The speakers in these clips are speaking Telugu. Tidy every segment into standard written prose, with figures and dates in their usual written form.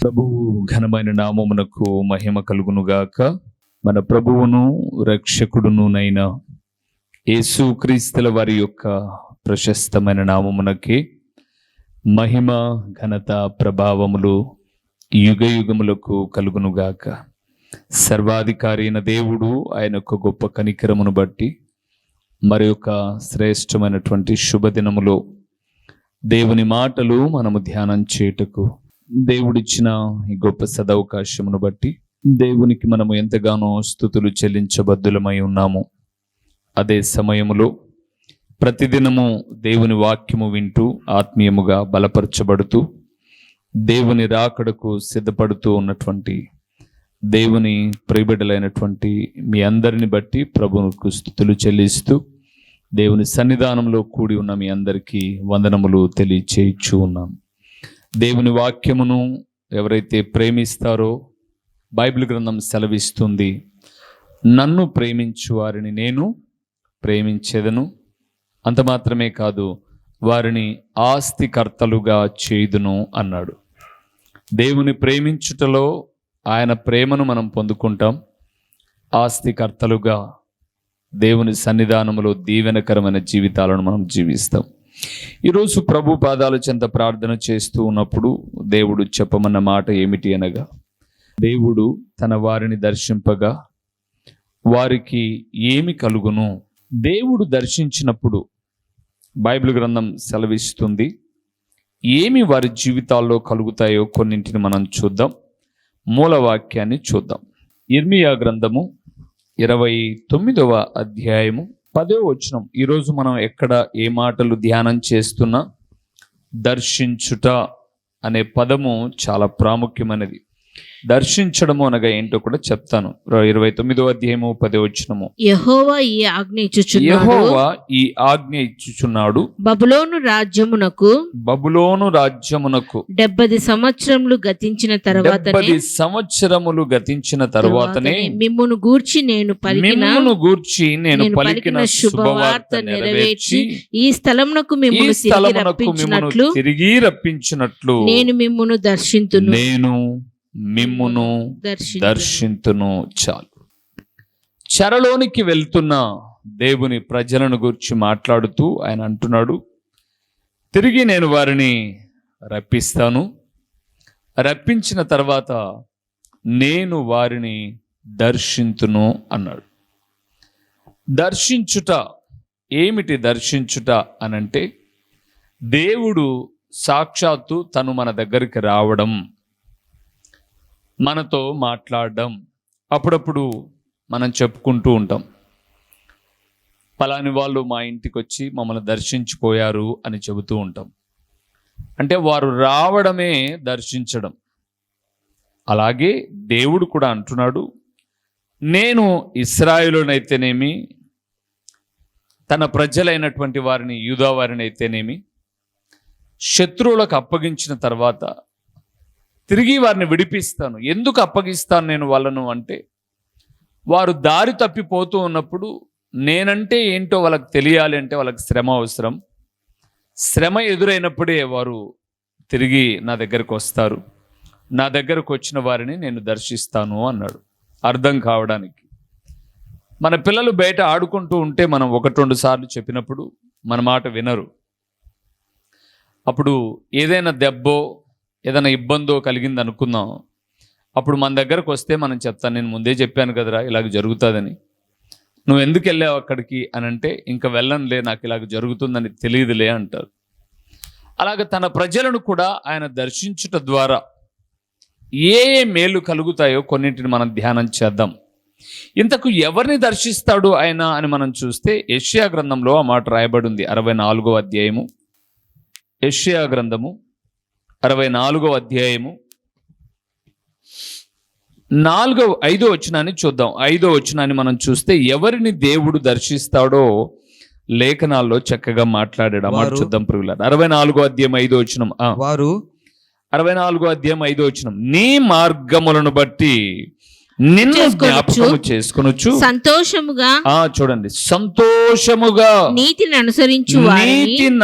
ప్రభువు ఘనమైన నామమునకు మహిమ కలుగునుగాక. మన ప్రభువును రక్షకుడునునైన యేసుక్రీస్తుల వారి యొక్క ప్రశస్తమైన నామమునకి మహిమ ఘనత ప్రభావములు యుగయుగములకు కలుగునుగాక. సర్వాధికారి అయిన దేవుడు ఆయన యొక్క గొప్ప కనికరమును బట్టి మరి యొక్క శ్రేష్టమైనటువంటి శుభదినములో దేవుని మాటలు మనము ధ్యానం చేయుటకు దేవుడిచ్చిన ఈ గొప్ప సదవకాశమును బట్టి దేవునికి మనము ఎంతగానో స్తుతులు చెల్లించబద్దులమై ఉన్నాము. అదే సమయములో ప్రతిదినము దేవుని వాక్యము వింటూ ఆత్మీయముగా బలపరచబడుతూ దేవుని రాకడకు సిద్ధపడుతూ ఉన్నటువంటి దేవుని ప్రియబిడ్డలైనటువంటి మీ అందరిని బట్టి ప్రభువుకు స్తుతులు చెల్లిస్తూ దేవుని సన్నిధానంలో కూడి ఉన్న మీ అందరికీ వందనములు తెలియచేయచ్చు ఉన్నాం. దేవుని వాక్యమును ఎవరైతే ప్రేమిస్తారో బైబిల్ గ్రంథం సెలవిస్తుంది, నన్ను ప్రేమించు వారిని నేను ప్రేమించేదను, అంత మాత్రమే కాదు వారిని ఆస్తికర్తలుగా చేయుదును అన్నాడు. దేవుని ప్రేమించుటలో ఆయన ప్రేమను మనం పొందుకుంటాం. ఆస్తికర్తలుగా దేవుని సన్నిధానములో దీవెనకరమైన జీవితాలను మనం జీవిస్తాం. ఈరోజు ప్రభు పాదాల చెంత ప్రార్థన చేస్తూ ఉన్నప్పుడు దేవుడు చెప్పమన్న మాట ఏమిటి అనగా, దేవుడు తన వారిని దర్శింపగా వారికి ఏమి కలుగును. దేవుడు దర్శించినప్పుడు బైబిల్ గ్రంథం సెలవిస్తుంది ఏమి వారి జీవితాల్లో కలుగుతాయో కొన్నింటిని మనం చూద్దాం. మూలవాక్యాన్ని చూద్దాం. ఇర్మియా గ్రంథము 29వ అధ్యాయము 10వ వచనం. ఈరోజు మనం ఎక్కడ ఏ మాటలు ధ్యానం చేస్తున్నా దర్శించుట అనే పదము చాలా ప్రాముఖ్యమైనది. దర్శించడము అనగా ఏంటో కూడా చెప్తాను. 29వ అధ్యాయము 10వ వచనము. యెహోవా ఈ ఆజ్ఞ ఇచ్చుచున్నాడు, బబులోను రాజ్యమునకు 70 సంవత్సరములు గతించిన తరువాతనే మిమ్మును గూర్చి నేను పలికిన శుభవార్త నెరవేర్చి ఈ స్థలమునకు మిమ్మును తిరిగి రప్పించినట్లు నేను మిమ్మును దర్శింతును. చాలు. చెరలోనికి వెళ్తున్న దేవుని ప్రజలను గురించి మాట్లాడుతూ ఆయన అంటున్నాడు, తిరిగి నేను వారిని రప్పిస్తాను, రప్పించిన తర్వాత నేను వారిని దర్శింతును అన్నాడు. దర్శించుట ఏమిటి? దర్శించుట అనంటే దేవుడు సాక్షాత్తు తను మన దగ్గరికి రావడం, మనతో మాట్లాడడం. అప్పుడప్పుడు మనం చెప్పుకుంటూ ఉంటాం, పలాని వాళ్ళు మా ఇంటికి వచ్చి మమ్మల్ని దర్శించిపోయారు అని చెబుతూ ఉంటాం. అంటే వారు రావడమే దర్శించడం. అలాగే దేవుడు కూడా అంటున్నాడు, నేను ఇశ్రాయేలునైతేనేమి, తన ప్రజలైనటువంటి వారిని, యూదా వారిని అయితేనేమి శత్రువులకు అప్పగించిన తర్వాత తిరిగి వారిని విడిపిస్తాను. ఎందుకు అప్పగిస్తాను నేను వాళ్ళను అంటే, వారు దారి తప్పిపోతూ ఉన్నప్పుడు నేనంటే ఏంటో వాళ్ళకి తెలియాలి అంటే వాళ్ళకి శ్రమ అవసరం. శ్రమ ఎదురైనప్పుడే వారు తిరిగి నా దగ్గరకు వస్తారు. నా దగ్గరకు వచ్చిన వారిని నేను దర్శిస్తాను అన్నాడు. అర్థం కావడానికి, మన పిల్లలు బయట ఆడుకుంటూ ఉంటే మనం 1-2 సార్లు చెప్పినప్పుడు మన మాట వినరు. అప్పుడు ఏదైనా దెబ్బో ఏదైనా ఇబ్బందో కలిగింది అనుకుందాం, అప్పుడు మన దగ్గరకు వస్తే మనం చెప్తాను, నేను ముందే చెప్పాను కదరా ఇలాగ జరుగుతుందని, నువ్వు ఎందుకు వెళ్ళావు అక్కడికి అని అంటే, ఇంకా వెళ్ళనులే, నాకు ఇలాగ జరుగుతుందని తెలియదులే అంటారు. అలాగే తన ప్రజలను కూడా ఆయన దర్శించుట ద్వారా ఏ మేలు కలుగుతాయో కొన్నింటిని మనం ధ్యానం చేద్దాం. ఇంతకు ఎవరిని దర్శిస్తాడు ఆయన అని మనం చూస్తే యెషయా గ్రంథంలో ఆ మాట రాయబడి ఉంది. 64వ అధ్యాయము, యెషయా గ్రంథము 64వ అధ్యాయము 5వ వచనాన్ని చూద్దాం. 5వ వచనాన్ని మనం చూస్తే ఎవరిని దేవుడు దర్శిస్తాడో లేఖనాల్లో చక్కగా మాట్లాడాడు. మాట చూద్దాం ప్రియులారా. 64వ అధ్యాయం 5వ వచనం. 64వ అధ్యాయం 5వ వచనం. నీ మార్గములను బట్టి నిన్ను చేసుకొనొచ్చు. జ్ఞాపకము చేసుకొనొచ్చు. సంతోషముగా చూడండి, సంతోషముగా నీతిని అనుసరించు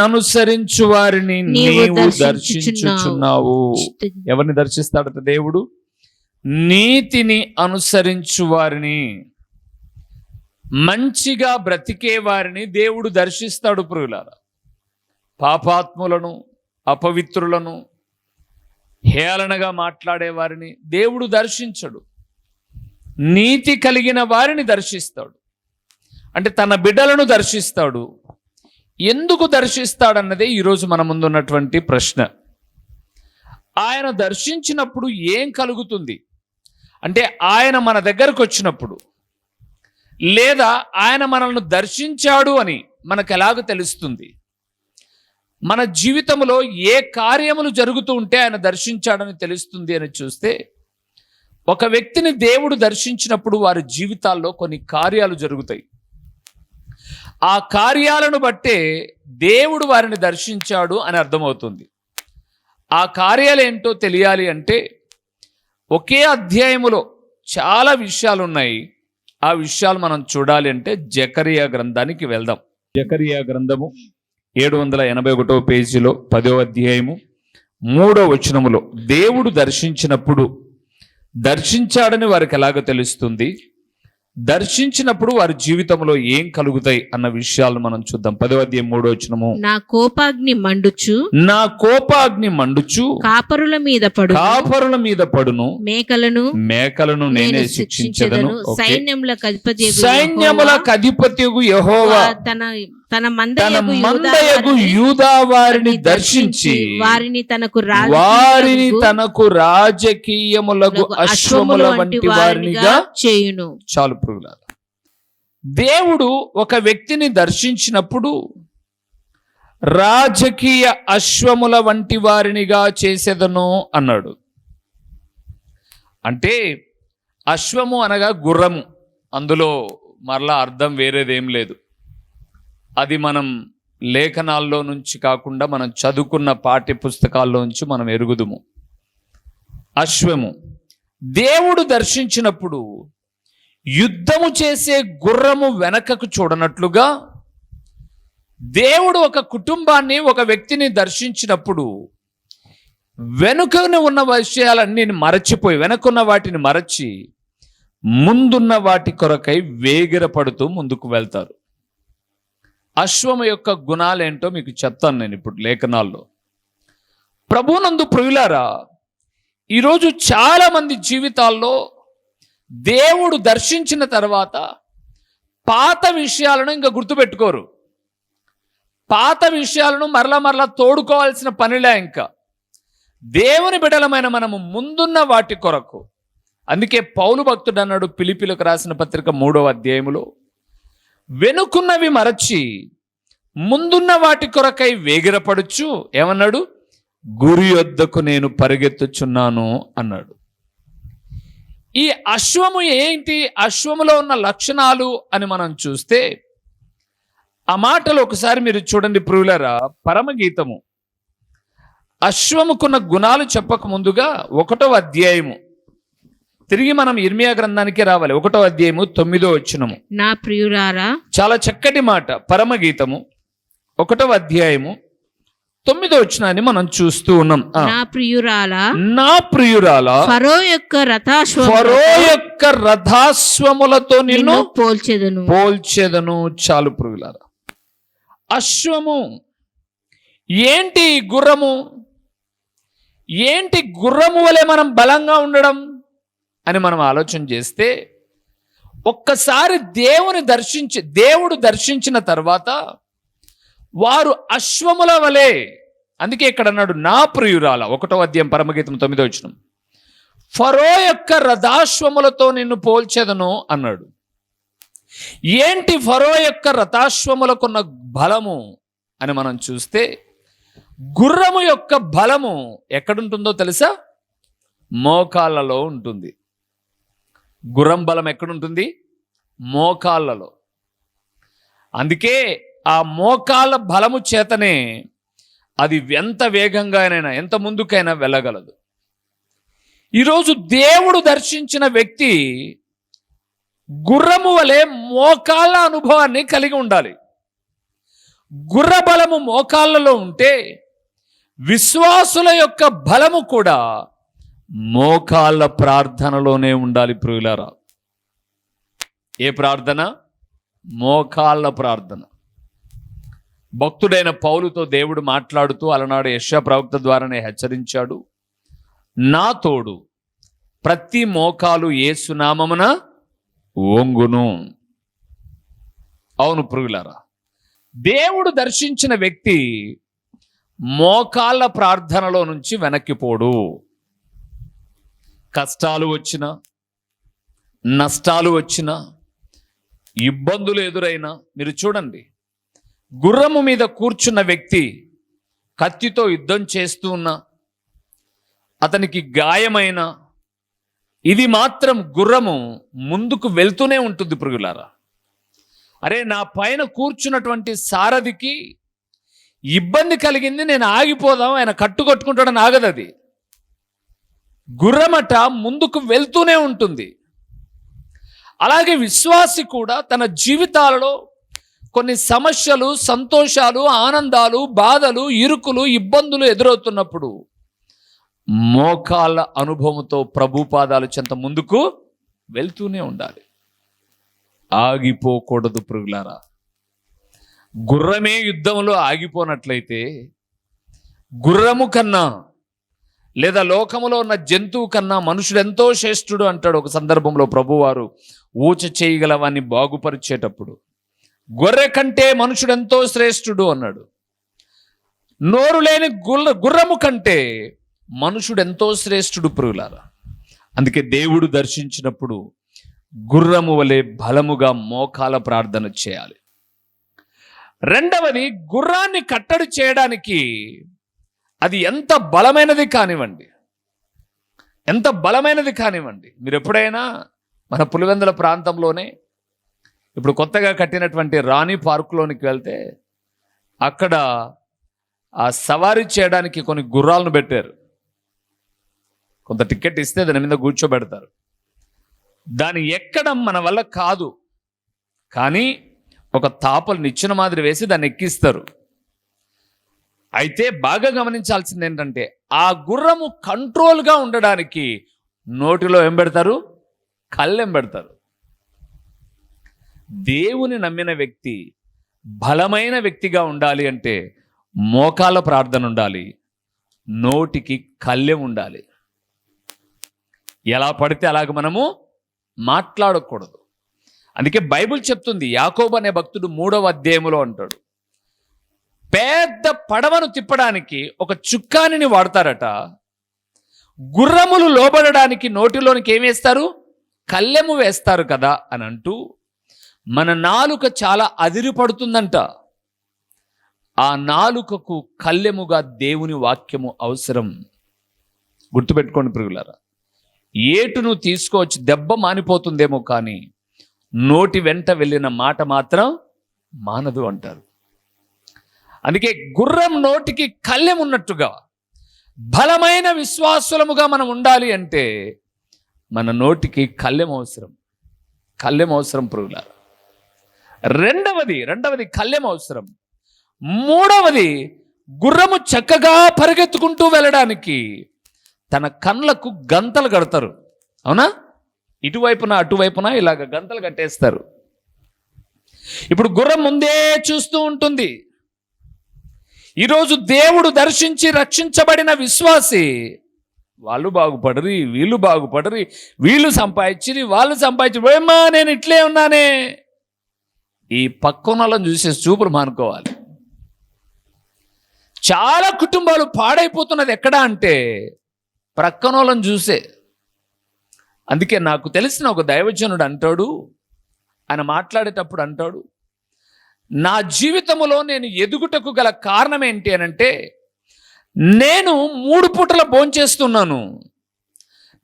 అనుసరించు వారిని నీవు నీవు దర్శించుచున్నావు. ఎవరిని దర్శిస్తాడట దేవుడు? నీతిని అనుసరించు వారిని, మంచిగా బ్రతికే వారిని దేవుడు దర్శిస్తాడు ప్రియులారా. పాపాత్ములను, అపవిత్రులను, హేళనగా మాట్లాడే వారిని దేవుడు దర్శించడు. నీతి కలిగిన వారిని దర్శిస్తాడు. అంటే తన బిడ్డలను దర్శిస్తాడు. ఎందుకు దర్శిస్తాడన్నదే ఈరోజు మన ముందున్నటువంటి ప్రశ్న. ఆయన దర్శించినప్పుడు ఏం కలుగుతుంది అంటే, ఆయన మన దగ్గరకు వచ్చినప్పుడు, లేదా ఆయన మనల్ని దర్శించాడు అని మనకు ఎలాగ తెలుస్తుంది? మన జీవితంలో ఏ కార్యములు జరుగుతూ ఉంటే ఆయన దర్శించాడని తెలుస్తుంది అని చూస్తే, ఒక వ్యక్తిని దేవుడు దర్శించినప్పుడు వారి జీవితాల్లో కొన్ని కార్యాలు జరుగుతాయి. ఆ కార్యాలను బట్టే దేవుడు వారిని దర్శించాడు అని అర్థమవుతుంది. ఆ కార్యాలు ఏంటో తెలియాలి అంటే, ఒకే అధ్యాయములో చాలా విషయాలు ఉన్నాయి. ఆ విషయాలు మనం చూడాలి అంటే జకరియా గ్రంథానికి వెళ్దాం. జకరియా గ్రంథము 781వ పేజీలో 10వ అధ్యాయము 3వ వచనములో దేవుడు దర్శించినప్పుడు, దర్శించాడని వారికి ఎలాగ తెలుస్తుంది, దర్శించినప్పుడు వారి జీవితంలో ఏం కలుగుతాయి అన్న విషయాలను మనం చూద్దాం. 10వ అధ్యాయం 3వ వచనము. నా కోపాగ్ని మండుచు కాపరుల మీద పడును, మేకలను నేనే శిక్షించెదను. సైన్యములకు అధిపతియగు యెహోవా తన మందయగు యూదా వారిని దర్శించి వారిని తనకు రాజకీయములకు అశ్వముల వంటి వారినిగా చేయును. చాలు ప్రియులారా, దేవుడు ఒక వ్యక్తిని దర్శించినప్పుడు రాజకీయ అశ్వముల వంటి వారినిగా చేసేదను అన్నాడు. అంటే అశ్వము అనగా గుర్రము, అందులో మరలా అర్థం వేరేదేం లేదు. అది మనం లేఖనాల్లో నుంచి కాకుండా మనం చదువుకున్న పాఠ్య పుస్తకాల్లో నుంచి మనం ఎరుగుదుము. అశ్వము దేవుడు దర్శించినప్పుడు యుద్ధము చేసే గుర్రము వెనకకు చూడనట్లుగా, దేవుడు ఒక కుటుంబాన్ని, ఒక వ్యక్తిని దర్శించినప్పుడు వెనుకను ఉన్న విషయాలన్నీ మరచిపోయి, వెనకున్న వాటిని మరచి ముందున్న వాటి కొరకై వేగిరపడుతూ ముందుకు వెళ్తారు. అశ్వము యొక్క గుణాలేంటో మీకు చెప్తాను నేను ఇప్పుడు లేఖనాల్లో. ప్రభునందు ప్రియులారా, ఈరోజు చాలా మంది జీవితాల్లో దేవుడు దర్శించిన తర్వాత పాత విషయాలను ఇంకా గుర్తుపెట్టుకోరు. పాత విషయాలను మరలా తోడుకోవాల్సిన పనిలే. ఇంకా దేవుని బిడ్డలమైన మనము ముందున్న వాటి కొరకు, అందుకే పౌలు భక్తుడు అన్నాడు ఫిలిప్పీయులకు రాసిన పత్రిక 3వ అధ్యాయములో, వెనుకున్నవి మరచి ముందున్న వాటి కొరకై వేగిరపడుచు ఏమన్నాడు? గురి యొద్దకు నేను పరిగెత్తుచున్నాను అన్నాడు. ఈ అశ్వము ఏంటి, అశ్వములో ఉన్న లక్షణాలు అని మనం చూస్తే, ఆ మాటలు ఒకసారి మీరు చూడండి ప్రియులారా. పరమగీతము అశ్వముకున్న గుణాలు చెప్పక ముందుగా 1వ అధ్యాయము, తిరిగి మనం ఇర్మియా గ్రంథానికి రావాలి. 1వ అధ్యాయము 9వ వచనము. నా ప్రియురారా, చాలా చక్కటి మాట. పరమగీతము 1వ అధ్యాయము 9వ వచనాన్ని మనం చూస్తూ ఉన్నాం. నా ప్రియురాలా, ఫరో యొక్క రథాశ్వములతో నిన్ను పోల్చెదను. చాలు ప్రియులారా, అశ్వము ఏంటి? గుర్రము ఏంటి? గుర్రము వలె మనం బలంగా ఉండడం అని మనం ఆలోచన చేస్తే, ఒక్కసారి దేవుడు దర్శించిన తర్వాత వారు అశ్వముల వలె, అందుకే ఇక్కడ అన్నాడు నా ప్రియురాల. 1వ అధ్యాయం పరమగీతం 9వ వచనం. ఫరో యొక్క రథాశ్వములతో నిన్ను పోల్చెదను అన్నాడు. ఏంటి ఫరో యొక్క రథాశ్వములకున్న బలము అని మనం చూస్తే, గుర్రము యొక్క బలము ఎక్కడుంటుందో తెలుసా? మోకాళ్ళలో ఉంటుంది. గుర్రం బలం ఎక్కడుంటుంది? మోకాళ్ళలో. అందుకే ఆ మోకాళ్ళ బలము చేతనే అది ఎంత వేగంగానైనా, ఎంత ముందుకైనా వెళ్ళగలదు. ఈరోజు దేవుడు దర్శించిన వ్యక్తి గుర్రము వలె మోకాళ్ళ అనుభవాన్ని కలిగి ఉండాలి. గుర్ర బలము మోకాళ్ళలో ఉంటే విశ్వాసుల యొక్క బలము కూడా మోకాళ్ళ ప్రార్థనలోనే ఉండాలి ప్రియులారా. ఏ ప్రార్థన? మోకాళ్ళ ప్రార్థన. భక్తుడైన పౌలుతో దేవుడు మాట్లాడుతూ అలనాడు యెషయా ప్రవక్త ద్వారానే హెచ్చరించాడు, నా తోడు ప్రతి మోకాలు యేసు నామమున వంగును. అవును ప్రియులారా, దేవుడు దర్శించిన వ్యక్తి మోకాళ్ళ ప్రార్థనలో నుంచి వెనక్కిపోడు. కష్టాలు వచ్చినా, నష్టాలు వచ్చినా, ఇబ్బందులు ఎదురైనా మీరు చూడండి, గుర్రము మీద కూర్చున్న వ్యక్తి కత్తితో యుద్ధం చేస్తూ ఉన్నా, అతనికి గాయమైన, ఇది మాత్రం గుర్రము ముందుకు వెళ్తూనే ఉంటుంది ప్రియులారా. అరే, నా పైన కూర్చున్నటువంటి సారథికి ఇబ్బంది కలిగింది, నేను ఆగిపోదాం, ఆయన కట్టుకొట్టుకుంటాడని ఆగదు. అది గుర్రమట ముందుకు వెళ్తూనే ఉంటుంది. అలాగే విశ్వాసి కూడా తన జీవితాలలో కొన్ని సమస్యలు, సంతోషాలు, ఆనందాలు, బాధలు, ఇరుకులు, ఇబ్బందులు ఎదురవుతున్నప్పుడు మోకాళ్ళ అనుభవంతో ప్రభు పాదాలు చెంత ముందుకు వెళ్తూనే ఉండాలి, ఆగిపోకూడదు ప్రియులారా. గుర్రమే యుద్ధంలో ఆగిపోనట్లయితే గుర్రము కన్నా లేదా లోకములో ఉన్న జంతువు కన్నా మనుషుడు ఎంతో శ్రేష్ఠుడు అంటాడు ఒక సందర్భంలో ప్రభువారు ఊచ చేయగల వాన్ని బాగుపరిచేటప్పుడు. గొర్రె కంటే మనుషుడు ఎంతో శ్రేష్ఠుడు అన్నాడు. నోరు లేని గుర్రము కంటే మనుషుడు ఎంతో శ్రేష్ఠుడు ప్రియులారా. అందుకే దేవుడు దర్శించినప్పుడు గుర్రము వలె బలముగా మోకాల ప్రార్థన చేయాలి. రెండవది, గుర్రాన్ని కట్టడి చేయడానికి అది ఎంత బలమైనది కానివ్వండి, ఎంత బలమైనది కానివ్వండి. మీరు ఎప్పుడైనా మన పులివెందుల ప్రాంతంలోనే ఇప్పుడు కొత్తగా కట్టినటువంటి రాణి పార్కులోనికి వెళ్తే అక్కడ ఆ సవారీ చేయడానికి కొన్ని గుర్రాలను పెట్టారు. కొంత టికెట్ ఇస్తే దాని మీద కూర్చోబెడతారు. దాన్ని ఎక్కడం మన వల్ల కాదు, కానీ ఒక తాపలు నిచ్చెన మాదిరి వేసి దాన్ని ఎక్కిస్తారు. అయితే బాగా గమనించాల్సింది ఏంటంటే ఆ గుర్రము కంట్రోల్గా ఉండడానికి నోటిలో ఏం పెడతారు? కళ్ళెం పెడతారు. దేవుని నమ్మిన వ్యక్తి బలమైన వ్యక్తిగా ఉండాలి అంటే మోకాళ్ళ ప్రార్థన ఉండాలి, నోటికి కళ్ళెం ఉండాలి. ఎలా పడితే అలాగ మనము మాట్లాడకూడదు. అందుకే బైబిల్ చెప్తుంది, యాకోబు అనే భక్తుడు 3వ అధ్యాయములో అంటాడు, పెద్ద పడవను తిప్పడానికి ఒక చుక్కానిని వాడతారట, గుర్రములు లోబడడానికి నోటిలోనికి ఏం వేస్తారు? కళ్ళెము వేస్తారు కదా అని అంటూ మన నాలుక చాలా అదిరిపడుతుందంట. ఆ నాలుకకు కళ్ళెముగా దేవుని వాక్యము అవసరం. గుర్తుపెట్టుకోండి ప్రియులారా, ఏటును తీసుకోవచ్చు, దెబ్బ మానిపోతుందేమో, కానీ నోటి వెంట వెళ్ళిన మాట మాత్రం మానదు అంటారు. అందుకే గుర్రం నోటికి కళ్ళెం ఉన్నట్టుగా బలమైన విశ్వాసులముగా మనం ఉండాలి అంటే మన నోటికి కళ్ళెం అవసరం. కళ్ళెం అవసరం ప్రియులారా. రెండవది కళ్ళెం అవసరం. మూడవది, గుర్రము చక్కగా పరిగెత్తుకుంటూ వెళ్ళడానికి తన కళ్ళకు గంతలు కడతారు. అవునా? ఇటువైపున అటువైపున ఇలాగ గంతలు కట్టేస్తారు. ఇప్పుడు గుర్రం ముందే చూస్తూ ఉంటుంది. ఈరోజు దేవుడు దర్శించి రక్షించబడిన విశ్వాసి వాళ్ళు బాగుపడరు, వీళ్ళు బాగుపడరు, వీళ్ళు సంపాదించి వాళ్ళు సంపాదించి, ఏమ్మా నేను ఇట్లే ఉన్నానే, ఈ పక్కనలను చూసే చూపులు మానుకోవాలి. చాలా కుటుంబాలు పాడైపోతున్నది ఎక్కడ అంటే ప్రక్కనోళ్ళని చూసే. అందుకే నాకు తెలిసిన ఒక దైవజనుడు అంటాడు, ఆయన మాట్లాడేటప్పుడు అంటాడు, నా జీవితంలో నేను ఎదుగుటకు గల కారణం ఏంటి అని అంటే, నేను 3 పూటల భోంచేస్తున్నాను.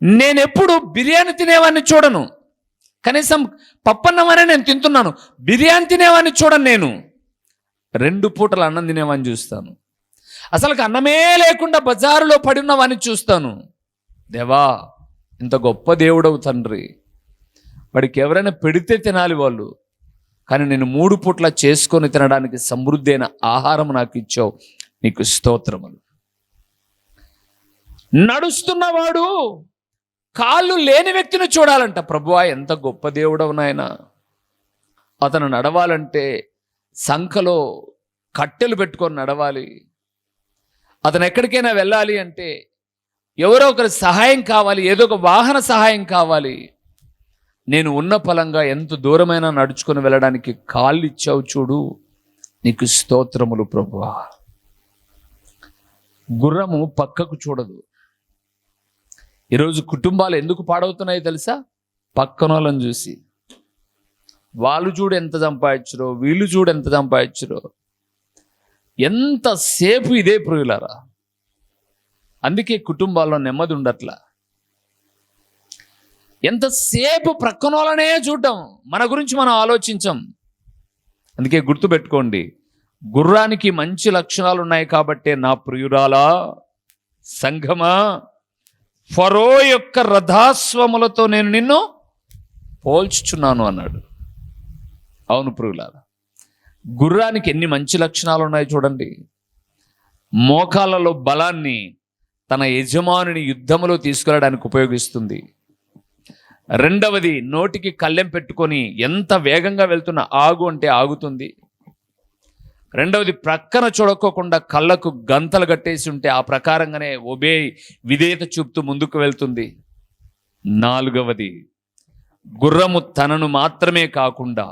నేనెప్పుడు బిర్యానీ తినేవాడిని చూడను, కనీసం పప్పన్నమనే నేను తింటున్నాను, బిర్యానీ తినేవాడిని చూడను. నేను 2 పూటల అన్నం తినేవాడిని చూస్తాను. అసలు అన్నమే లేకుండా బజారులో పడి ఉన్నవాడిని చూస్తాను. దేవా, ఇంత గొప్ప దేవుడవు తండ్రి, వాడికి ఎవరైనా పెడితే తినాలి వాళ్ళు, కానీ నేను 3 పూట్ల చేసుకొని తినడానికి సమృద్ధి అయిన ఆహారం నాకు ఇచ్చావు, నీకు స్తోత్రములు. నడుస్తున్నవాడు కాళ్ళు లేని వ్యక్తిని చూడాలంట. ప్రభువా ఎంత గొప్ప దేవుడవు నాయన, అతను నడవాలంటే సంఖలో కట్టెలు పెట్టుకొని నడవాలి, అతను ఎక్కడికైనా వెళ్ళాలి అంటే ఎవరో ఒకరి సహాయం కావాలి, ఏదో ఒక వాహన సహాయం కావాలి. నేను ఉన్న ఫలంగా ఎంత దూరమైనా నడుచుకొని వెళ్ళడానికి కాళ్ళు ఇచ్చావు చూడు, నీకు స్తోత్రములు ప్రభువా. గుర్రము పక్కకు చూడదు. ఈరోజు కుటుంబాలు ఎందుకు పాడవుతున్నాయో తెలుసా? పక్కన వాళ్ళని చూసి, వాళ్ళు చూడు ఎంత సంపాదించరో, వీళ్ళు చూడు ఎంత సంపాదించరో. ఎంతసేపు ఇదే ప్రియులారా. అందుకే కుటుంబాల్లో నెమ్మది ఉండట్లా. ఎంతసేపు ప్రక్కన వాళ్ళనే చూడటం, మన గురించి మనం ఆలోచించం. అందుకే గుర్తుపెట్టుకోండి, గుర్రానికి మంచి లక్షణాలు ఉన్నాయి కాబట్టే నా ప్రియురాలా సంఘమా, ఫరో యొక్క రథాస్వములతో నేను నిన్ను పోల్చుచున్నాను అన్నాడు. అవును ప్రియులారా, గుర్రానికి ఎన్ని మంచి లక్షణాలు ఉన్నాయి చూడండి. మోకాళ్ళలో బలాన్ని తన యజమానుని యుద్ధములో తీసుకెళ్ళడానికి ఉపయోగిస్తుంది. రెండవది, నోటికి కళ్ళెం పెట్టుకొని ఎంత వేగంగా వెళ్తున్న ఆగు అంటే ఆగుతుంది. రెండవది, ప్రక్కన చూడకోకుండా కళ్ళకు గంతలు కట్టేసి ఉంటే ఆ ప్రకారంగానే విధేయత చూపుతూ ముందుకు వెళ్తుంది. నాలుగవది, గుర్రము తనను మాత్రమే కాకుండా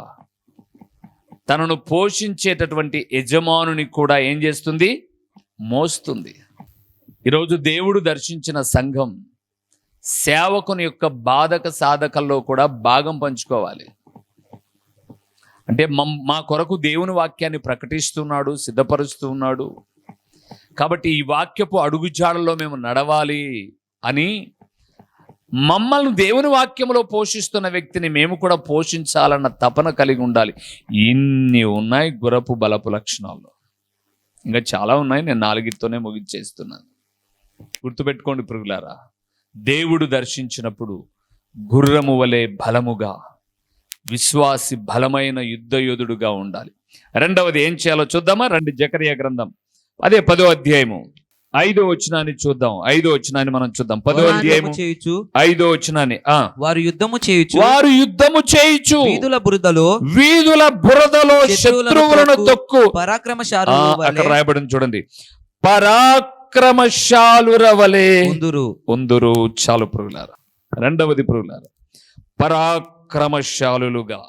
తనను పోషించేటటువంటి యజమానుని కూడా ఏం చేస్తుంది? మోస్తుంది. ఈరోజు దేవుడు దర్శించిన సంఘం సేవకుని యొక్క బాధక సాధకల్లో కూడా భాగం పంచుకోవాలి. అంటే మా కొరకు దేవుని వాక్యాన్ని ప్రకటిస్తున్నాడు, సిద్ధపరుస్తున్నాడు కాబట్టి ఈ వాక్యపు అడుగుజాడల్లో మేము నడవాలి అని మమ్మల్ని దేవుని వాక్యంలో పోషిస్తున్న వ్యక్తిని మేము కూడా పోషించాలన్న తపన కలిగి ఉండాలి. ఇన్ని ఉన్నాయి గుర్రపు బలపు లక్షణాలు. ఇంకా చాలా ఉన్నాయి, నేను 4తోనే ముగించేస్తున్నాను. గుర్తుపెట్టుకోండి ప్రియులారా, దేవుడు దర్శించినప్పుడు గుర్రము వలె బలముగా, విశ్వాసి బలమైన యుద్ధయోధుడుగా ఉండాలి. రెండవది ఏం చేయాలో చూద్దామా? రండి, జకరియా గ్రంథం 10వ అధ్యాయము 5వ వచనాన్ని చూద్దాం. 5వ వచనాన్ని మనం చూద్దాం. 10వ అధ్యాయము 5వ వచనాన్ని. వారు యుద్ధము చేయుచు వీధుల బురదలో శత్రువులను తొక్కు పరాక్రమశాలు అక్కడ రాయబడింది చూడండి, పరాక్రమశాలుర వలె ఉందురు. చాలు ప్రియులారా. రెండవది ప్రియులారా, పరాక్రమశాలులుగా.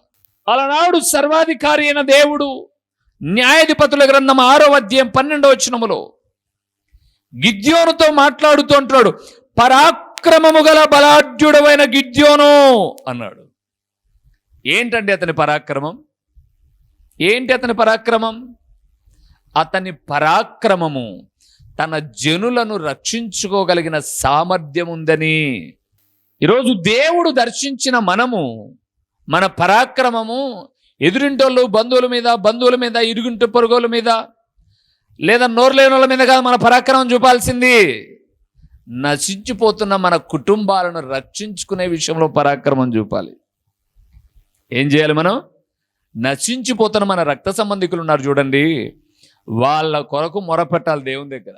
అలనాడు సర్వాధికారి అయిన దేవుడు న్యాయాధిపతుల గ్రంథం 6వ అధ్యాయం 12వ వచనములో గిద్యోనుతో మాట్లాడుతూ అంటున్నాడు, పరాక్రమము గల బలాఢ్యుడవైన గిద్యోను అన్నాడు. ఏంటండి అతని పరాక్రమం? ఏంటి అతని పరాక్రమం? అతని పరాక్రమము తన జనులను రక్షించుకోగలిగిన సామర్థ్యం ఉందని. ఈరోజు దేవుడు దర్శించిన మనము, మన పరాక్రమము ఎదురింటోళ్ళు బంధువుల మీద ఇరుగుంట పొరుగుల మీద లేదా నోరు లేని వాళ్ళ మీద కాదు మన పరాక్రమం చూపాల్సింది. నశించిపోతున్న మన కుటుంబాలను రక్షించుకునే విషయంలో పరాక్రమం చూపాలి. ఏం చేయాలి మనం? నశించిపోతున్న మన రక్త సంబంధికులు ఉన్నారు చూడండి, వాళ్ళ కొరకు మొరపెట్టాలి దేవుని దగ్గర.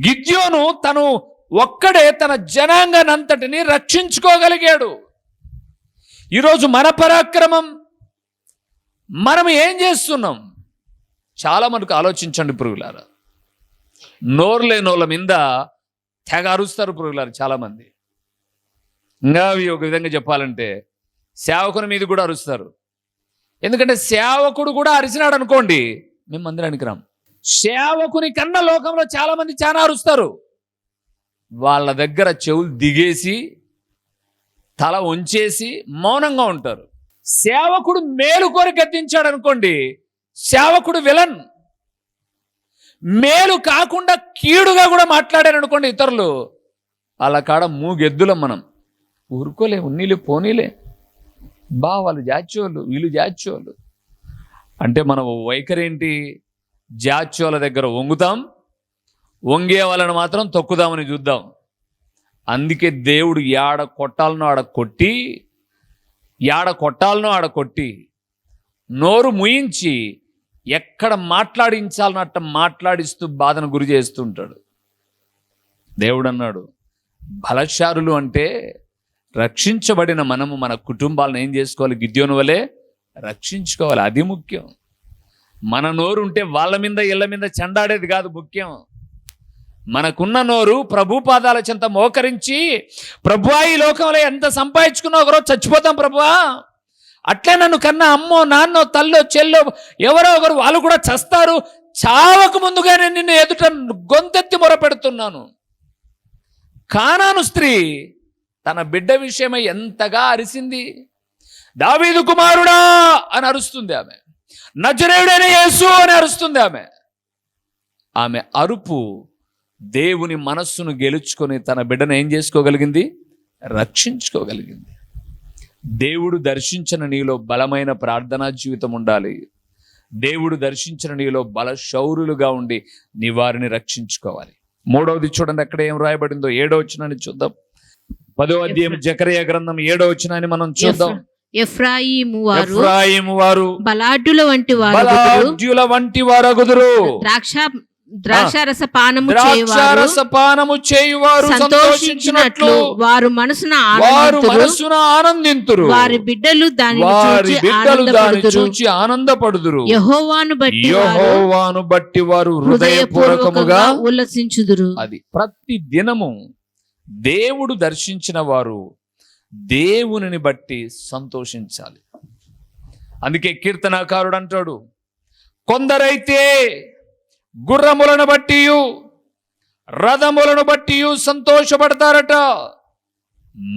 గిద్యోను తను ఒక్కడే తన జనాంగానంతటిని రక్షించుకోగలిగాడు. ఈరోజు మన పరాక్రమం, మనం ఏం చేస్తున్నాం? చాలా మనకు ఆలోచించండి పురుగులారా. నోరు లేని వాళ్ళ మీద తెగ అరుస్తారు పురుగులారు చాలామంది. ఇంకా ఒక విధంగా చెప్పాలంటే సేవకుని మీద కూడా అరుస్తారు. ఎందుకంటే సేవకుడు కూడా అరిసినాడు అనుకోండి, మేము మందిరానికి రాం. సేవకుని కన్నా లోకంలో చాలామంది చాలా అరుస్తారు. వాళ్ళ దగ్గర చెవులు దిగేసి తల వంచేసి మౌనంగా ఉంటారు. సేవకుడు మేలు కోరి గద్దించాడు అనుకోండి, సేవకుడు విలన్. మేలు కాకుండా కీడుగా కూడా మాట్లాడారు అనుకోండి ఇతరులు, అలా కాడ మూగెద్దులం మనం. ఊరుకోలే, ఉన్నీలే పోనీలే, వాళ్ళు జాచ్యోళ్ళు, వీళ్ళు జాచ్యోళ్ళు అంటే మన వైఖరి ఏంటి? జాచ్యోల దగ్గర వంగుతాం, వంగే వాళ్ళని మాత్రం తొక్కుదామని చూద్దాం. అందుకే దేవుడు యాడ కొట్టాలనో ఆడ కొట్టి నోరు ముయించి ఎక్కడ మాట్లాడించాలనో అట్ట మాట్లాడిస్తూ బాధను గురి చేస్తుంటాడు. దేవుడు అన్నాడు, బలశారులు అంటే రక్షించబడిన మనము మన కుటుంబాలను ఏం చేసుకోవాలి? గిద్యోను వలె రక్షించుకోవాలి. అది ముఖ్యం. మన నోరు ఉంటే వాళ్ళ మీద ఇళ్ళ మీద చెండాడేది కాదు ముఖ్యం. మనకున్న నోరు ప్రభు పాదాల చెంత మోకరించి, ప్రభువా ఈ లోకంలో ఎంత సంపాదించుకున్నా ఒకరోజు చచ్చిపోతాం ప్రభువా, అట్లే నన్ను కన్నా అమ్మో నాన్నో తల్లో చెల్లో ఎవరో ఒకరు వాళ్ళు కూడా చస్తారు, చావకు ముందుగానే నిన్ను ఎదుట గొంతెత్తి మొరపెడుతున్నాను. కానాను స్త్రీ తన బిడ్డ విషయమై ఎంతగా అరిసింది. దావీదు కుమారుడా అని అరుస్తుంది ఆమె, నజరేయుడైన యేసు అని అరుస్తుంది ఆమె అరుపు దేవుని మనస్సును గెలుచుకొని తన బిడ్డను ఏం చేసుకోగలిగింది? రక్షించుకోగలిగింది. దేవుడు దర్శించిన నీలో బలమైన ప్రార్థనా జీవితం ఉండాలి. దేవుడు దర్శించిన నీలో బల శౌరులుగా ఉండి నీ వారిని రక్షించుకోవాలి. మూడవది చూడండి, అక్కడ ఏం రాయబడిందో. 7వ వచనాన్ని చూద్దాం. 10వ అధ్యాయం జకరియా గ్రంథం 7వ వచనాన్ని మనం చూద్దాం. ఎఫ్రాయిము వారు బలాఢ్యుల వంటి వారగుదురు, ద్రాక్షారస పానము చేయువారు సంతోషించినట్లు వారు మనసున ఆనందింతురు, వారి బిడ్డలు దాని చూచి ఆనందపడుదురు. యెహోవాను బట్టి వారు హృదయపూర్వకముగా ఉల్లసించుదురు. అది ప్రతి దినము దేవుడు దర్శించిన వారు దేవునిని బట్టి సంతోషించాలి. అందుకే కీర్తనాకారుడు అంటాడు, కొందరైతే గుర్రములను బట్టి రథములను బట్టి సంతోషపడతారట,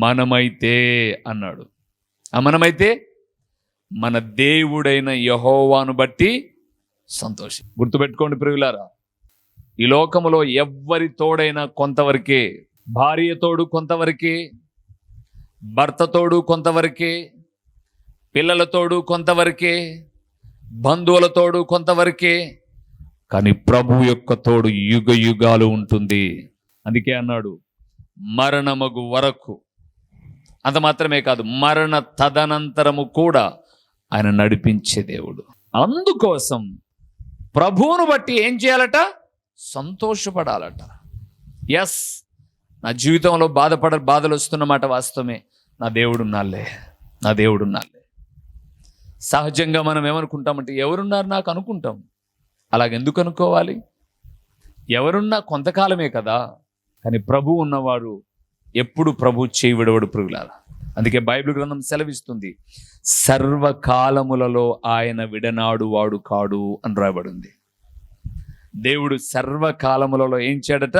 మనమైతే అన్నాడు. మనమైతే మన దేవుడైన యెహోవాను బట్టి సంతోషం. గుర్తుపెట్టుకోండి ప్రియులారా, ఈ లోకములో ఎవ్వరి తోడైనా కొంతవరకే. భార్య తోడు కొంతవరకే, భర్త తోడు కొంతవరకే, పిల్లల తోడు కొంతవరకే, బంధువుల తోడు కొంతవరకే, కానీ ప్రభు యొక్క తోడు యుగ యుగాలు ఉంటుంది. అందుకే అన్నాడు, మరణమగు వరకు. అంత మాత్రమే కాదు, మరణ తదనంతరము కూడా ఆయన నడిపించే దేవుడు. అందుకోసం ప్రభువును బట్టి ఏం చేయాలట? సంతోషపడాలట. ఎస్, నా జీవితంలో బాధలు వస్తున్నమాట వాస్తవమే. నా దేవుడున్నాలే. సహజంగా మనం ఏమనుకుంటామంటే, ఎవరున్నారు నాకు అనుకుంటాం. అలాగెందుకు అనుకోవాలి? ఎవరున్నా కొంతకాలమే కదా. కానీ ప్రభు ఉన్నవారు ఎప్పుడు ప్రభు చేయి విడవడు ప్రియులారా. అందుకే బైబిల్ గ్రంథం సెలవిస్తుంది, సర్వకాలములలో ఆయన విడనాడు వాడు కాడు అని రాయబడింది. దేవుడు సర్వకాలములలో ఏం చేయడట?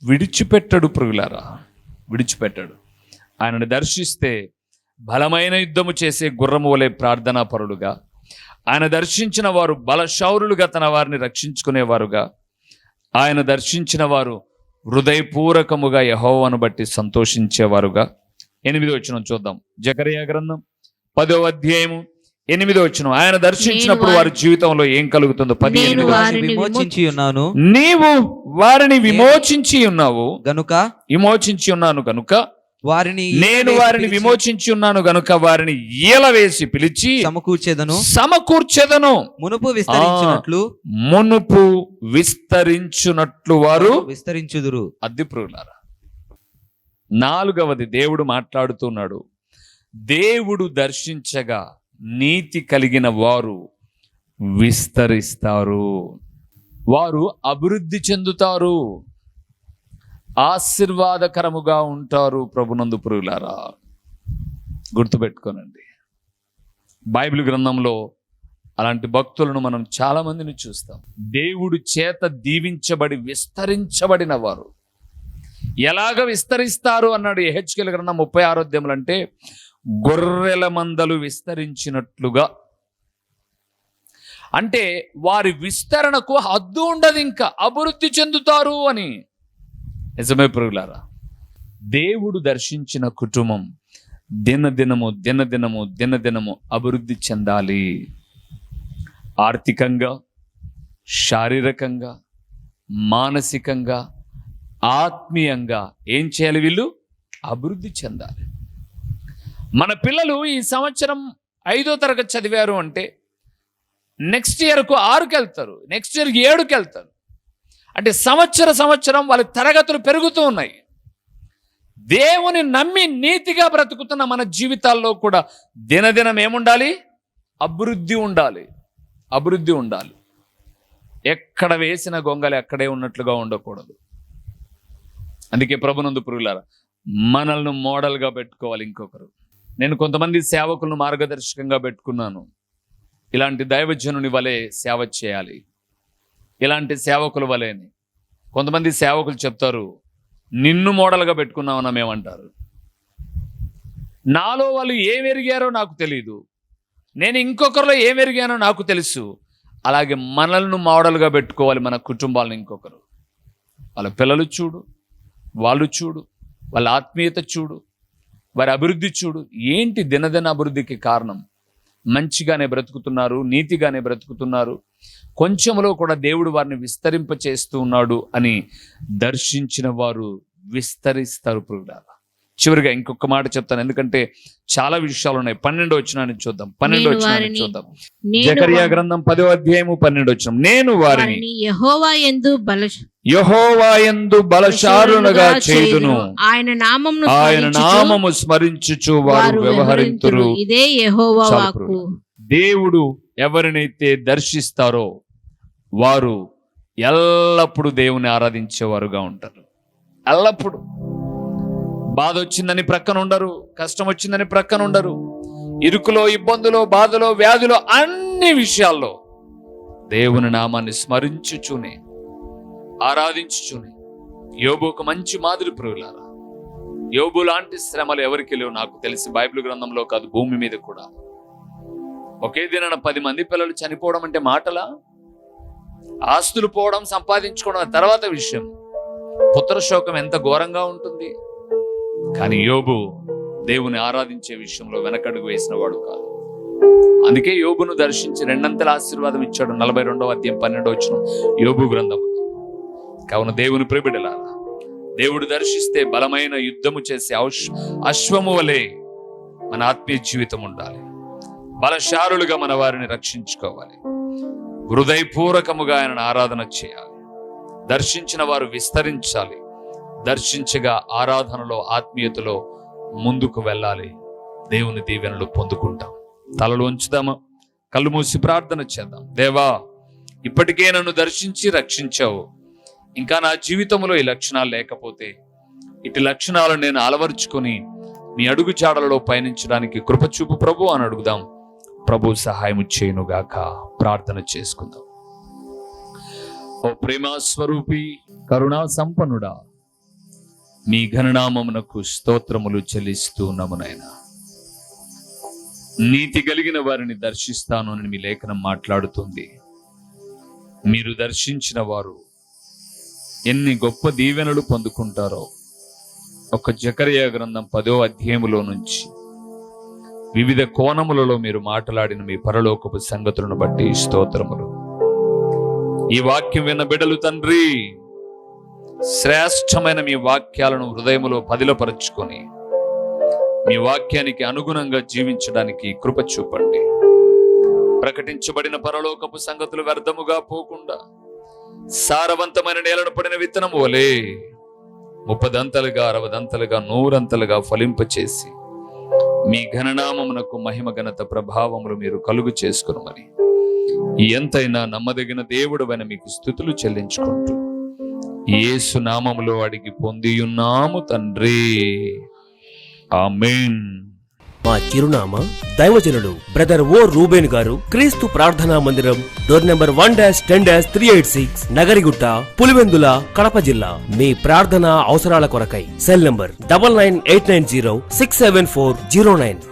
విడిచిపెట్టడు ప్రియులారా, విడిచిపెట్టాడు. ఆయనను దర్శిస్తే బలమైన యుద్ధము చేసే గుర్రము వలె ప్రార్థనా పరులుగా, ఆయన దర్శించిన వారు బలశౌరులుగా తన వారిని రక్షించుకునేవారుగా, ఆయన దర్శించిన వారు హృదయపూర్వకముగా యెహోవాను బట్టి సంతోషించేవారుగా. 8వ వచనం చూద్దాం. జకరియా గ్రంథం 10వ అధ్యాయము 8వ వచనం. ఆయన దర్శించినప్పుడు వారి జీవితంలో ఏం కలుగుతుందో. 18 విమోచించి ఉన్నాను, నీవు వారిని విమోచించి ఉన్నావు గనుక, విమోచించి ఉన్నాను గనుక నేను వారిని విమోచించి ఉన్నాను గనుక వారిని ఈలవేసి పిలిచి సమకూర్చెదను. మునుపు విస్తరించునట్లు వారు విస్తరించుదురు. అద్దిప్రులారా, 4వది దేవుడు మాట్లాడుతున్నాడు. దేవుడు దర్శించగా నీతి కలిగిన వారు విస్తరిస్తారు, వారు అభివృద్ధి చెందుతారు, ఆశీర్వాదకరముగా ఉంటారు ప్రభునందు ప్రియులారా. గుర్తుపెట్టుకోనండి, బైబిల్ గ్రంథంలో అలాంటి భక్తులను మనం చాలా మందిని చూస్తాం. దేవుడు చేత దీవించబడి విస్తరించబడిన వారు ఎలాగ విస్తరిస్తారు అన్నాడు యెహెజ్కేలు గ్రంథం 36వ అధ్యాయంలో. అంటే గొర్రెల మందలు విస్తరించినట్లుగా. అంటే వారి విస్తరణకు హద్దు ఉండదు, ఇంకా అభివృద్ధి చెందుతారు అని. నిజమే ప్రియులారా, దేవుడు దర్శించిన కుటుంబం దినదినము అభివృద్ధి చెందాలి. ఆర్థికంగా, శారీరకంగా, మానసికంగా, ఆత్మీయంగా ఏం చేయాలి? వీళ్ళు అభివృద్ధి చెందాలి. మన పిల్లలు ఈ సంవత్సరం 5వ తరగతి చదివారు అంటే నెక్స్ట్ ఇయర్కు 6కి వెళ్తారు, నెక్స్ట్ ఇయర్ 7కి వెళ్తారు. అంటే సంవత్సరం వాళ్ళ తరగతులు పెరుగుతూ ఉన్నాయి. దేవుని నమ్మి నీతిగా బ్రతుకుతున్న మన జీవితాల్లో కూడా దినదినం ఏముండాలి? అభివృద్ధి ఉండాలి. అభివృద్ధి ఉండాలి. ఎక్కడ వేసిన గొంగలి అక్కడే ఉన్నట్లుగా ఉండకూడదు. అందుకే ప్రభునందు ప్రియులారా, మనల్ని మోడల్గా పెట్టుకోవాలి ఇంకొకరు. నేను కొంతమంది సేవకులను మార్గదర్శకంగా పెట్టుకున్నాను. ఇలాంటి దైవజనుని వలె సేవ చేయాలి, ఇలాంటి సేవకుల వలెని. కొంతమంది సేవకులు చెప్తారు, నిన్ను మోడల్గా పెట్టుకున్నామన్నా మేమంటారు. నాలో వాళ్ళు ఏం ఎరిగారో నాకు తెలియదు, నేను ఇంకొకరిలో ఏం ఎరిగానో నాకు తెలుసు. అలాగే మనల్ని మోడల్గా పెట్టుకోవాలి మన కుటుంబాలను. ఇంకొకరు వాళ్ళ పిల్లలు చూడు, వాళ్ళు చూడు, వాళ్ళ ఆత్మీయత చూడు, వారి అభివృద్ధి చూడు. ఏంటి దినదిన అభివృద్ధికి కారణం? మంచిగానే బ్రతుకుతున్నారు, నీతిగానే బ్రతుకుతున్నారు, కొంచెంలో కూడా దేవుడు వారిని విస్తరింప చేస్తూ ఉన్నాడు అని దర్శించిన వారు విస్తరిస్తారు. ప్రియులారా, చివరిగా ఇంకొక మాట చెప్తాను, ఎందుకంటే చాలా విషయాలు ఉన్నాయి. 12వ వచనాన్ని చూద్దాం. 12వ వచనాన్ని చూద్దాం. జకర్యా గ్రంథం 10వ అధ్యాయము 12వ వచనం. నేను వారిని యెహోవా యందు బలశాలులుగా చేయుదును, ఆయన నామము స్మరించుచు వారు వ్యవహరింతురు. ఇదే యెహోవా వాక్కు. దేవుడు ఎవరినైతే దర్శిస్తారో వారు ఎల్లప్పుడూ దేవుని ఆరాధించేవారుగా ఉంటారు. ఎల్లప్పుడూ బాధ వచ్చిందని ప్రక్కన ఉండరు, కష్టం వచ్చిందని ప్రక్కన ఉండరు. ఇరుకులో, ఇబ్బందులో, బాధలో, వ్యాధిలో, అన్ని విషయాల్లో దేవుని నామాన్ని స్మరించుచునే, ఆరాధించుచునే. యోబు ఒక మంచి మాదిరి. ప్రియులారా, యోబు లాంటి శ్రమలు ఎవరికి లేవు నాకు తెలిసి, బైబిల్ గ్రంథంలో కాదు, భూమి మీద కూడా. ఒకే దినాన 10 మంది పిల్లలు చనిపోవడం అంటే మాటలా? ఆస్తులు పోవడం, సంపాదించుకోవడం తర్వాత విషయం. పుత్రశోకం ఎంత ఘోరంగా ఉంటుంది. కానీ యోబు దేవుని ఆరాధించే విషయంలో వెనకడుగు వేసిన వాడు కాదు. అందుకే యోబును దర్శించి 2 ఆశీర్వాదం ఇచ్చాడు. 42వ అధ్యాయం 12వ వచనం యోబు గ్రంథం. కావున దేవుని ప్రియబిడ్డలారా, దేవుడు దర్శిస్తే బలమైన యుద్ధము చేసే అశ్వము వలె మన ఆత్మీయ జీవితం ఉండాలి. బలశారులుగా మన వారిని రక్షించుకోవాలి. హృదయపూర్వకముగా ఆయనను ఆరాధన చేయాలి. దర్శించిన వారు విస్తరించాలి. దర్శించగా ఆరాధనలో, ఆత్మీయతలో ముందుకు వెళ్ళాలి. దేవుని దీవెనలు పొందుకుంటాం. తలలు ఉంచుదామా? కళ్ళు మూసి ప్రార్థన చేద్దాం. దేవా, ఇప్పటికే నన్ను దర్శించి రక్షించావు. ఇంకా నా జీవితంలో ఈ లక్షణాలు లేకపోతే ఇటు లక్షణాలను నేను అలవర్చుకొని నీ అడుగు జాడలలో పయనించడానికి కృప చూపు ప్రభు అని అడుగుదాం. ప్రభు సహాయం చేయునుగాక. ప్రార్థన చేసుకుందాం. ఓ ప్రేమ స్వరూపి, కరుణా సంపన్నుడా, మీ ఘననామమునకు స్తోత్రములు చెల్లిస్తూ నమునైనా. నీతి కలిగిన వారిని దర్శిస్తాను అని మీ లేఖనం మాట్లాడుతుంది. మీరు దర్శించిన వారు ఎన్ని గొప్ప దీవెనలు పొందుకుంటారో. ఒక జకర్యా గ్రంథం 10వ అధ్యాయములో నుంచి వివిధ కోణములలో మీరు మాట్లాడిన మీ పరలోకపు సంగతులను బట్టి స్తోత్రములు. ఈ వాక్యం విన్న బిడ్డలు తండ్రి, శ్రేష్టమైన మీ వాక్యాలను హృదయములో పదిలపరుచుకొని మీ వాక్యానికి అనుగుణంగా జీవించడానికి కృప చూపండి. ప్రకటించబడిన పరలోకపు సంగతులు వ్యర్థముగా పోకుండా సారవంతమైన నేలను పడిన విత్తనము వలె 30 అంతలుగా 60 అంతలుగా 100 అంతలుగా ఫలింపచేసి మీ ఘననామమునకు మహిమ ఘనత ప్రభావములు మీరు కలుగు చేసుకునమని ఎంతైనా నమ్మదగిన దేవుడవైన మీకు స్తుతులు చెల్లించుకుంటూ యేసు నామములో అడిగి పొందియున్నాము తండ్రి. ఆమేన్. మా చిరునామా దైవజనుడు బ్రదర్ ఓ రూబేన్ గారు, క్రీస్తు ప్రార్థనా మందిరం, డోర్ నెంబర్ 1-10-386, నగరిగుట్ట, పులివెందుల, కడప జిల్లా. మీ ప్రార్థనా అవసరాల కొరకై సెల్ నంబర్ 9989067409.